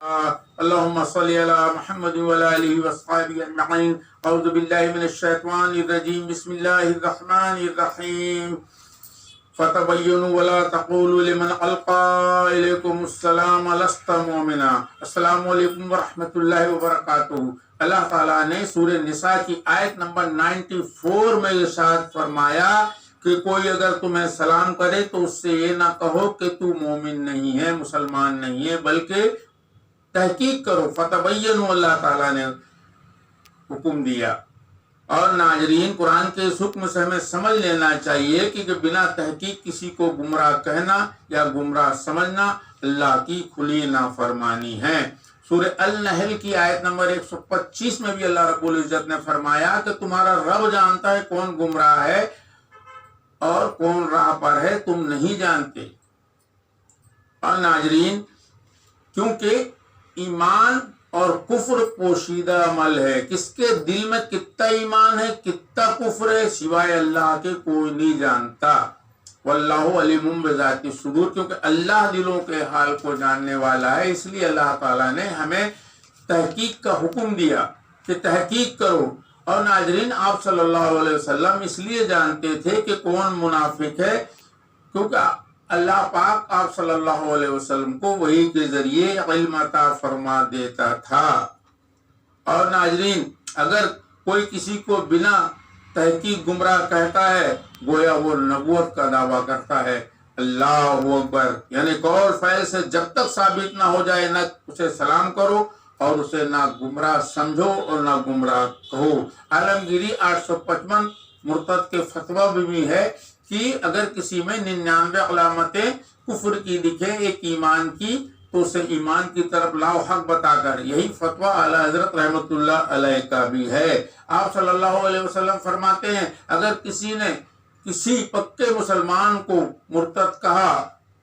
اللهم صل على محمد وعلى آله وصحبه أجمعين. أعوذ بالله من الشيطان الرجيم. بسم الله الرحمن الرحيم. فتبينوا ولا تقولوا لمن ألقى إليكم السلام لست مؤمنا. السلام علیکم ورحمۃ اللہ وبرکاتہ. اللہ تعالیٰ نے سورہ نساء کی آیت نمبر 94 میں ارشاد فرمایا کہ کوئی اگر تمہیں سلام کرے تو اس سے یہ نہ کہو کہ تو مومن نہیں ہے، مسلمان نہیں ہے، بلکہ تحقیق کرو. فتبینوا، اللہ تعالیٰ نے حکم دیا. اور ناظرین، قرآن کے اس حکم سے ہمیں سمجھ لینا چاہیے کہ بنا تحقیق کسی کو گمراہ کہنا یا گمراہ سمجھنا اللہ کی کھلی نافرمانی ہے. سورہ النحل کی آیت نمبر 125 میں بھی اللہ رب العزت نے فرمایا کہ تمہارا رب جانتا ہے کون گمراہ ہے اور کون راہ پر ہے، تم نہیں جانتے. اور ناظرین، کیونکہ ایمان اور کفر پوشیدہ عمل ہے، کس کے دل میں کتنا ایمان ہے کتنا کفر ہے سوائے اللہ کے کوئی نہیں جانتا. واللہ علیم بذات الصدور، کیونکہ اللہ دلوں کے حال کو جاننے والا ہے. اس لیے اللہ تعالیٰ نے ہمیں تحقیق کا حکم دیا کہ تحقیق کرو. اور ناظرین، آپ صلی اللہ علیہ وسلم اس لیے جانتے تھے کہ کون منافق ہے، کیونکہ اللہ پاک آپ صلی اللہ علیہ وسلم کو وحی کے ذریعے علم عطا فرما دیتا تھا. اور ناظرین، اگر کوئی کسی کو بنا تحقیق گمراہ کہتا ہے گویا وہ نبوت کا دعویٰ کرتا ہے. اللہ اکبر. یعنی قول فعل سے جب تک ثابت نہ ہو جائے نہ اسے سلام کرو اور اسے نہ گمراہ سمجھو اور نہ گمراہ کہو. عالمگیری 855 مرتد کے فتویٰ بھی ہے کہ اگر کسی میں 99 علامتیں کفر کی دکھے ایک ایمان کی تو اسے ایمان کی طرف لاؤ حق بتا کر. یہی فتویٰ اعلیٰ حضرت رحمۃ اللہ علیہ کا بھی ہے. آپ صلی اللہ علیہ وسلم فرماتے ہیں اگر کسی نے کسی پکے مسلمان کو مرتد کہا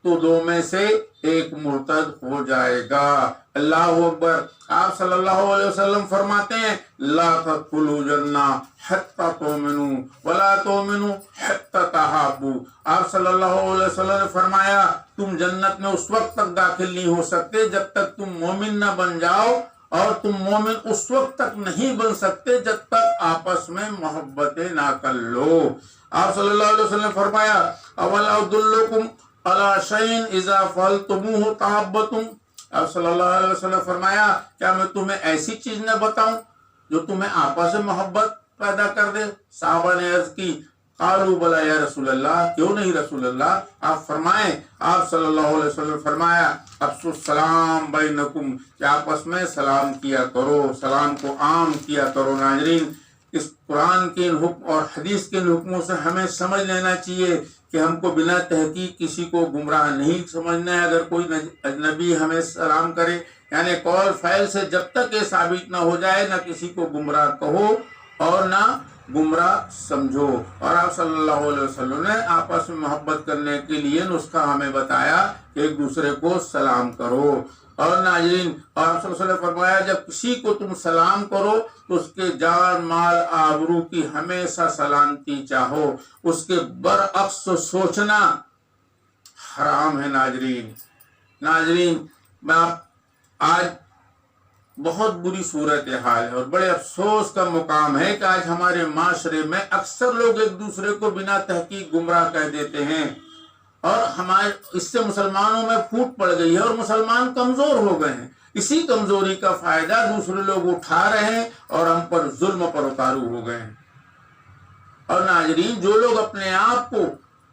تو دو میں سے ایک مرتد ہو جائے گا. اللہ اکبر. آپ صلی اللہ علیہ وسلم فرماتے ہیں لا تدخلوا جنہ حتی تؤمنوا ولا تؤمنوا حتی تحابوا. آپ صلی اللہ علیہ وسلم نے فرمایا تم جنت میں اس وقت تک داخل نہیں ہو سکتے جب تک تم مومن نہ بن جاؤ، اور تم مومن اس وقت تک نہیں بن سکتے جب تک آپس میں محبتیں نہ کر لو. آپ صلی اللہ علیہ وسلم نے فرمایا اولا ادلکم علی شیء اذا فعلتموہ تحاببتم. آپ صلی اللہ علیہ وسلم نے فرمایا کیا میں تمہیں ایسی چیز نہ بتاؤں جو تمہیں آپس میں محبت پیدا کر دے؟ صحابہ نے عرض کی قالوا بلا یا رسول اللہ، کیوں نہیں رسول اللہ. آپ فرمائیں، آپ صلی اللہ علیہ وسلم نے فرمایا افشوا السلام بینکم، کہ آپس میں سلام کیا کرو، سلام کو عام کیا کرو. ناظرین، اس قرآن کے حکم اور حدیث کے حکموں سے ہمیں سمجھ لینا چاہیے کہ ہم کو بنا تحقیق کسی کو گمراہ نہیں سمجھنا ہے. اگر کوئی اجنبی ہمیں سلام کرے یعنی قول فعل سے جب تک یہ ثابت نہ ہو جائے نہ کسی کو گمراہ کہو اور نہ گمراہ سمجھو. اور آپ صلی اللہ علیہ وسلم نے آپس میں محبت کرنے کے لیے نسخہ ہمیں بتایا کہ ایک دوسرے کو سلام کرو. اور ناظرین، آپ صلی اللہ علیہ وسلم نے فرمایا جب کسی کو تم سلام کرو تو اس کے جان مال آبرو کی ہمیشہ سلامتی چاہو، اس کے برعکس سوچنا حرام ہے. ناظرین، آج بہت بری صورتحال ہے اور بڑے افسوس کا مقام ہے کہ آج ہمارے معاشرے میں اکثر لوگ ایک دوسرے کو بنا تحقیق گمراہ کہہ دیتے ہیں، اور ہمارے اس سے مسلمانوں میں پھوٹ پڑ گئی ہے اور مسلمان کمزور ہو گئے ہیں. اسی کمزوری کا فائدہ دوسرے لوگ اٹھا رہے ہیں اور ہم پر ظلم پر اتارو ہو گئے ہیں. اور ناظرین، جو لوگ اپنے آپ کو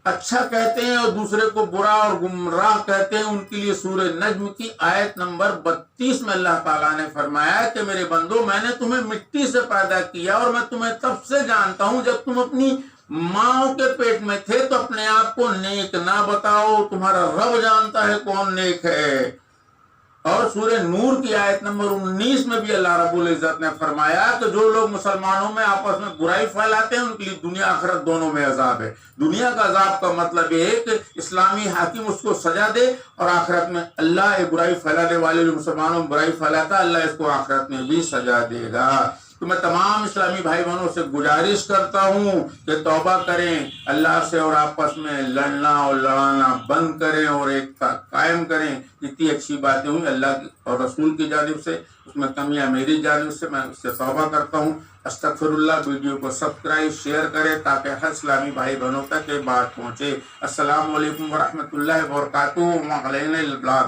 اچھا کہتے ہیں اور دوسرے کو برا اور گمراہ کہتے ہیں ان کے لیے سورہ نجم کی آیت نمبر 32 میں اللہ تعالیٰ نے فرمایا کہ میرے بندو میں نے تمہیں مٹی سے پیدا کیا اور میں تمہیں تب سے جانتا ہوں جب تم اپنی ماں کے پیٹ میں تھے تو اپنے آپ کو نیک نہ بتاؤ، تمہارا رب جانتا ہے کون نیک ہے. اور سورہ نور کی آیت نمبر 19 میں بھی اللہ رب العزت نے فرمایا کہ جو لوگ مسلمانوں میں آپس میں برائی پھیلاتے ہیں ان کے لیے دنیا آخرت دونوں میں عذاب ہے. دنیا کا عذاب کا مطلب یہ ہے کہ اسلامی حاکم اس کو سزا دے، اور آخرت میں اللہ برائی پھیلانے والے جو مسلمانوں میں برائی پھیلاتا ہے اللہ اس کو آخرت میں بھی سزا دے گا. تو میں تمام اسلامی بھائی بہنوں سے گزارش کرتا ہوں کہ توبہ کریں اللہ سے اور آپس میں لڑنا اور لڑانا بند کریں اور ایکتا قائم کریں. جتنی اچھی باتیں ہوئی اللہ اور رسول کی جانب سے اس میں کمیاں میری جانب سے میں اس سے توبہ کرتا ہوں. استغفر اللہ. ویڈیو کو سبسکرائب شیئر کریں تاکہ ہر اسلامی بھائی بہنوں تک یہ بات پہنچے. السلام علیکم ورحمۃ اللہ وبرکاتہ. وعلینا البلاغ.